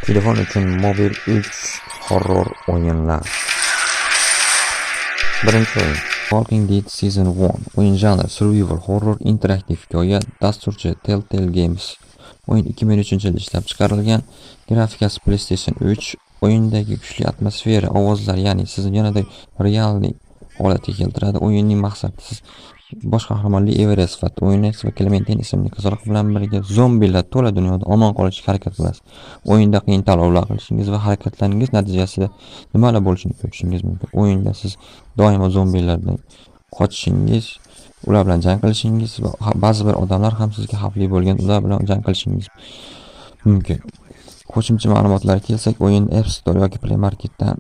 Telefon uchun mobil 3 horror o'yinlar. Birinchi o'yin Walking Dead Season 1. O'yin janri survival horror interaktiv hikoya. Dasturchi Telltale Games. O'yin 2003-yilda ishlab chiqarilgan. Grafikasi PlayStation 3. O'yindagi kuchli atmosfera, ovozlar, ya'ni sizni yanada realniy holatga keltiradi. O'yinning maqsadi siz bosh qahramonli Everest va Oyneks va Clementine ismli qizaloq bilan birga zombilar to'la dunyoda omon qolishga harakat qilasiz. O'yinda qiyin tanlovlar qilishingiz va harakatlaringiz natijasida nimalar bo'lishini ko'rishingiz mumkin. O'yinda siz doimo zombilardan qochishingiz, ular bilan jang qilishingiz va ba'zi bir odamlar ham sizga xavfli bo'lgan, ular bilan jang qilishingiz mumkin. Qo'shimcha ma'lumotlarga kelsak, o'yin App Store yoki Play Marketdan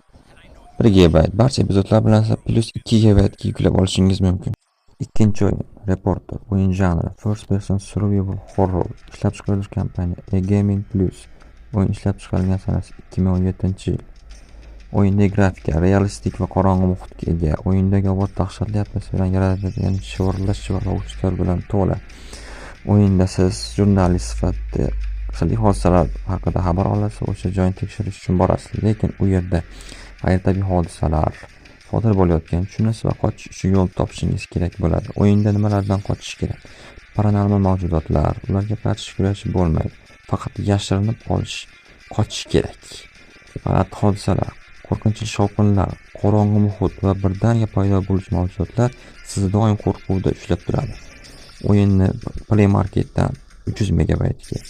1 GB, barcha epizodlar bilan plus 2 GB ga yuklab olishingiz mumkin. Ikkinchi o'yin Reporter. O'yin janri First Person Survival Horror. Ishlab chiqaruvchi kompaniya E-Gaming Plus. O'yin ishlab chiqarilgan sanasi 2017-yil. O'yindagi grafika realistik va qorong'u muhitga ega. O'yindagi ovoz dahshatli atmosferani yaratadigan shivirlash va tovushlar bilan to'la. O'yinda siz jurnalist sifatida sirli hodisalar haqida xabar olasiz, o'sha joyni tekshirish uchun borasiz. Lekin u yerda g'ayritabiiy hodisalar sodir bo'layotgan tushunasiz va qochish uchun yo'l topishingiz kerak bo'ladi. O'yinda nimalardan qochish kerak? Paranormal mavjudotlar, ularga qarshi kurashib bo'lmaydi. Faqat yashirinib qochish kerak. G'alati hodisalar, qo'rqinchli shovqinlar, qorong'u muhit va birdaniga paydo bo'lish mavjudotlar sizni doim qo'rquvda ushlab turadi. O'yinni Play Marketdan 300 MB ga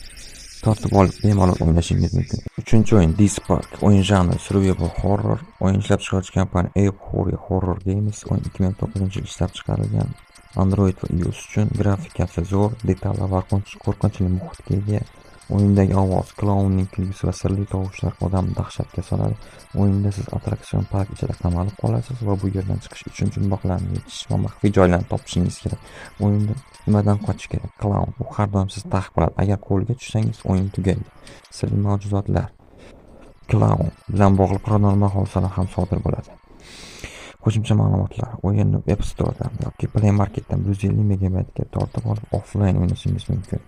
tortib olib bemalol o'ynashingiz mumkin. Uchinchi o'yin This Park. O'yin janri survival horror. O'yin ishlab chiqaruvchi kompaniya Ape Horror Games. O'yin 2009-yilda ishlab chiqarilgan. Android va iOS uchun grafikasi zo'r, detallar va qo'rqinchli muhitga ega. O'yindagi ovoz, klaunning kulgisi va sirli tovushlar odamni dahshatga soladi. O'yinda siz attraksion park ichida qamalib qolasiz va bu yerdan chiqish uchun jumboqlarni yechish va maxfiy joylarni topishingiz kerak. O'yinda nimadan qochish kerak? Klaun. U har doim sizni ta'qib qiladi. Agar qo'lga tushsangiz, o'yin tugaydi. Sirli mavjudotlar. Klaun bilan bog'liq paranormal hodisalar ham sodir bo'ladi. Qo'shimcha ma'lumotlar. O'yinni App Store'dan yoki Play Marketdan 150 MB ga tortib olib offlayn o'ynashingiz mumkin.